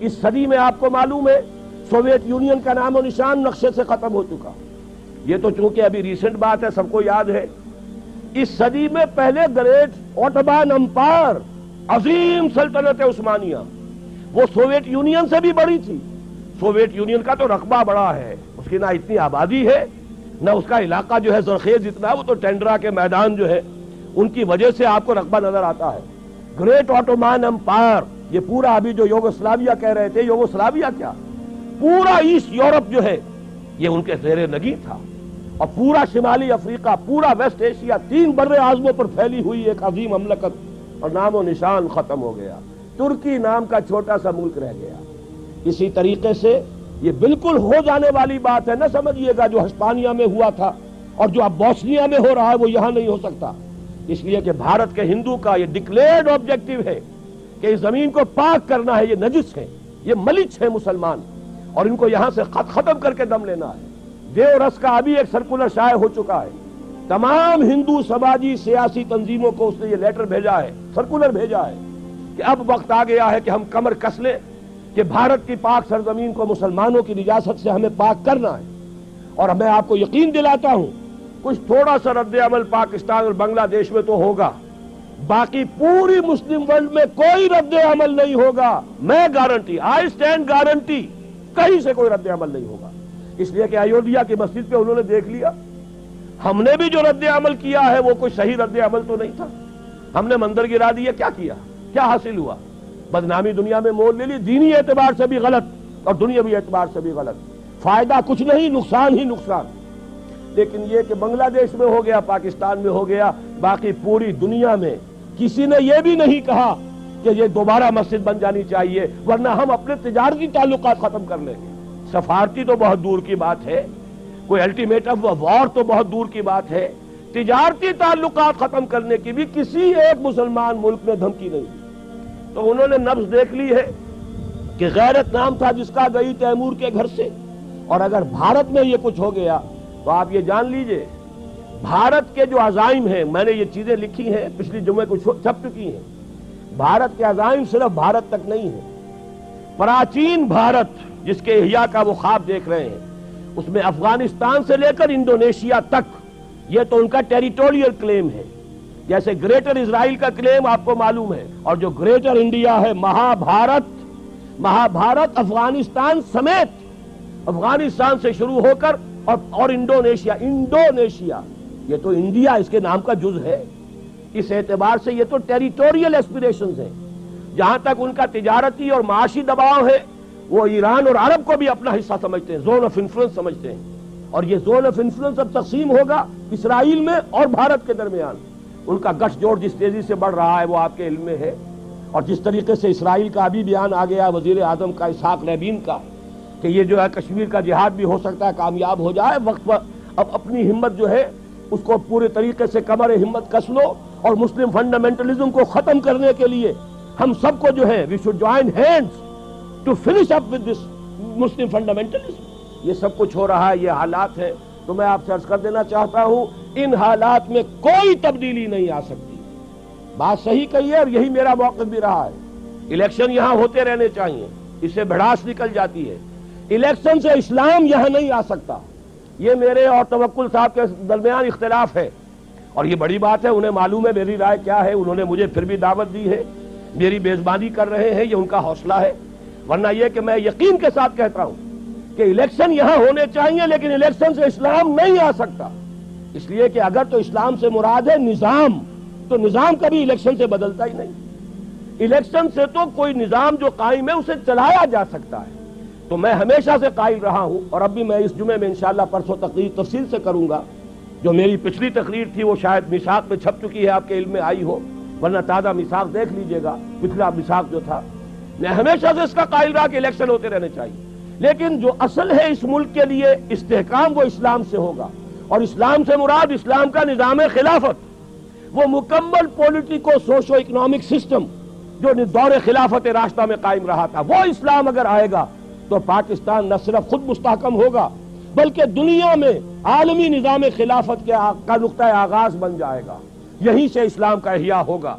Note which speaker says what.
Speaker 1: اس صدی میں آپ کو معلوم ہے سوویت یونین کا نام و نشان نقشے سے ختم ہو چکا. یہ تو چونکہ ابھی ریسنٹ بات ہے، سب کو یاد ہے. اس صدی میں پہلے گریٹ اوٹومان امپائر، عظیم سلطنت عثمانیہ، وہ سوویت یونین سے بھی بڑی تھی. سوویت یونین کا تو رقبہ بڑا ہے، اس کی نہ اتنی آبادی ہے نہ اس کا علاقہ جو ہے زرخیز اتنا، وہ تو ٹینڈرا کے میدان جو ہے ان کی وجہ سے آپ کو رقبہ نظر آتا ہے. گریٹ اوٹومان امپائر، یہ پورا ابھی جو یوگوسلاویہ کہہ رہے تھے، یوگوسلاویہ کیا، پورا ایسٹ یورپ جو ہے یہ ان کے زیر نگین تھا. اور پورا شمالی افریقہ، پورا ویسٹ ایشیا، 3 بر اعظموں پر پھیلی ہوئی ایک عظیم مملکت، اور نام و نشان ختم ہو گیا. ترکی نام کا چھوٹا سا ملک رہ گیا. اسی طریقے سے یہ بالکل ہو جانے والی بات ہے، نہ سمجھیے گا جو ہسپانیہ میں ہوا تھا اور جو اب بوسنیا میں ہو رہا ہے وہ یہاں نہیں ہو سکتا. اس لیے کہ بھارت کے ہندو کا یہ ڈکلیئرڈ آبجیکٹو ہے کہ اس زمین کو پاک کرنا ہے. یہ نجس ہے، یہ ملچ ہے مسلمان، اور ان کو یہاں سے ختم کر کے دم لینا ہے. دیو رس کا ابھی ایک سرکولر شائع ہو چکا ہے. تمام ہندو سماجی سیاسی تنظیموں کو اس نے یہ لیٹر بھیجا ہے، سرکولر بھیجا ہے کہ اب وقت آ گیا ہے کہ ہم کمر کس لیں کہ بھارت کی پاک سرزمین کو مسلمانوں کی نجاست سے ہمیں پاک کرنا ہے. اور میں آپ کو یقین دلاتا ہوں کچھ تھوڑا سا رد عمل پاکستان اور بنگلہ دیش میں تو ہوگا، باقی پوری مسلم ورلڈ میں کوئی رد عمل نہیں ہوگا. میں گارنٹی، آئی اسٹینڈ گارنٹی، کہیں سے کوئی رد عمل نہیں ہوگا. اس لیے کہ ایودھیا کی مسجد پہ انہوں نے دیکھ لیا، ہم نے بھی جو رد عمل کیا ہے وہ کوئی صحیح رد عمل تو نہیں تھا. ہم نے مندر گرا دیا، کیا کیا، کیا حاصل ہوا؟ بدنامی دنیا میں مول لے لی، دینی اعتبار سے بھی غلط اور دنیاوی اعتبار سے بھی غلط. فائدہ کچھ نہیں، نقصان ہی نقصان. لیکن یہ کہ بنگلہ دیش میں ہو گیا، پاکستان میں ہو گیا، باقی پوری دنیا میں کسی نے یہ بھی نہیں کہا کہ یہ دوبارہ مسجد بن جانی چاہیے ورنہ ہم اپنے تجارتی تعلقات ختم کر لیں گے. سفارتی تو بہت دور کی بات ہے، کوئی الٹیمیٹم وار تو بہت دور کی بات ہے، تجارتی تعلقات ختم کرنے کی بھی کسی ایک مسلمان ملک میں دھمکی نہیں. تو انہوں نے نبض دیکھ لی ہے کہ غیرت نام تھا جس کا گئی تیمور کے گھر سے. اور اگر بھارت میں یہ کچھ ہو گیا تو آپ یہ جان لیجئے بھارت کے جو عزائم ہیں، میں نے یہ چیزیں لکھی ہیں، پچھلی جمعے کو چھپ چکی ہیں. بھارت کے عزائم صرف بھارت تک نہیں ہیں. پراچین بھارت جس کے احیاء کا وہ خواب دیکھ رہے ہیں، اس میں افغانستان سے لے کر انڈونیشیا تک یہ تو ان کا ٹیریٹوریل کلیم ہے. جیسے گریٹر اسرائیل کا کلیم آپ کو معلوم ہے، اور جو گریٹر انڈیا ہے، مہابھارت افغانستان سمیت، افغانستان سے شروع ہو کر اور انڈونیشیا یہ تو انڈیا اس کے نام کا جز ہے. اس اعتبار سے یہ تو ٹیریٹوریل ایسپیریشنز ہیں. جہاں تک ان کا تجارتی اور معاشی دباؤ ہے وہ ایران اور عرب کو بھی اپنا حصہ سمجھتے ہیں، زون آف انفلوئنس سمجھتے ہیں. اور یہ زون آف انفلوئنس اب تقسیم ہوگا اسرائیل میں اور بھارت کے درمیان. ان کا گٹھ جوڑ جس تیزی سے بڑھ رہا ہے وہ آپ کے علم میں ہے. اور جس طریقے سے اسرائیل کا ابھی بیان آ گیا وزیر اعظم کا اسحاق رابین کا کہ یہ جو ہے کشمیر کا جہاد بھی ہو سکتا ہے کامیاب ہو جائے. وقت پر اب اپنی ہمت جو ہے اس کو پورے طریقے سے کمر ہمت کس لو، اور مسلم فنڈامنٹلزم کو ختم کرنے کے لیے ہم سب کو جو ہے we should join hands to finish up with this Muslim fundamentalism. یہ سب کچھ ہو رہا ہے، یہ حالات ہیں. تو میں آپ سے عرض کر دینا چاہتا ہوں ان حالات میں کوئی تبدیلی نہیں آ سکتی. بات صحیح کہی ہے اور یہی میرا موقف بھی رہا ہے. الیکشن یہاں ہوتے رہنے چاہیے، اس سے بھڑاس نکل جاتی ہے. الیکشن سے اسلام یہاں نہیں آ سکتا. یہ میرے اور توکل صاحب کے درمیان اختلاف ہے اور یہ بڑی بات ہے. انہیں معلوم ہے میری رائے کیا ہے. انہوں نے مجھے پھر بھی دعوت دی ہے، میری میزبانی کر رہے ہیں، یہ ان کا حوصلہ ہے. ورنہ یہ کہ میں یقین کے ساتھ کہتا ہوں کہ الیکشن یہاں ہونے چاہیے لیکن الیکشن سے اسلام نہیں آ سکتا. اس لیے کہ اگر تو اسلام سے مراد ہے نظام، تو نظام کبھی الیکشن سے بدلتا ہی نہیں. الیکشن سے تو کوئی نظام جو قائم ہے اسے چلایا جا سکتا ہے. تو میں ہمیشہ سے قائل رہا ہوں اور اب بھی میں اس جمعے میں انشاءاللہ پرسوں تقریر تفصیل سے کروں گا. جو میری پچھلی تقریر تھی وہ شاید میثاق میں چھپ چکی ہے، آپ کے علم میں آئی ہو، ورنہ تازہ میثاق دیکھ لیجئے گا. پچھلا میثاق جو تھا میں ہمیشہ سے اس کا قائل رہا کہ الیکشن ہوتے رہنے چاہیے. لیکن جو اصل ہے اس ملک کے لیے استحکام وہ اسلام سے ہوگا، اور اسلام سے مراد اسلام کا نظام خلافت، وہ مکمل پولیٹیکو سوشو اکنامک سسٹم جو دور خلافت راستہ میں قائم رہا تھا. وہ اسلام اگر آئے گا تو پاکستان نہ صرف خود مستحکم ہوگا بلکہ دنیا میں عالمی نظام خلافت کا نقطہ آغاز بن جائے گا. یہیں سے اسلام کا احیاء ہوگا.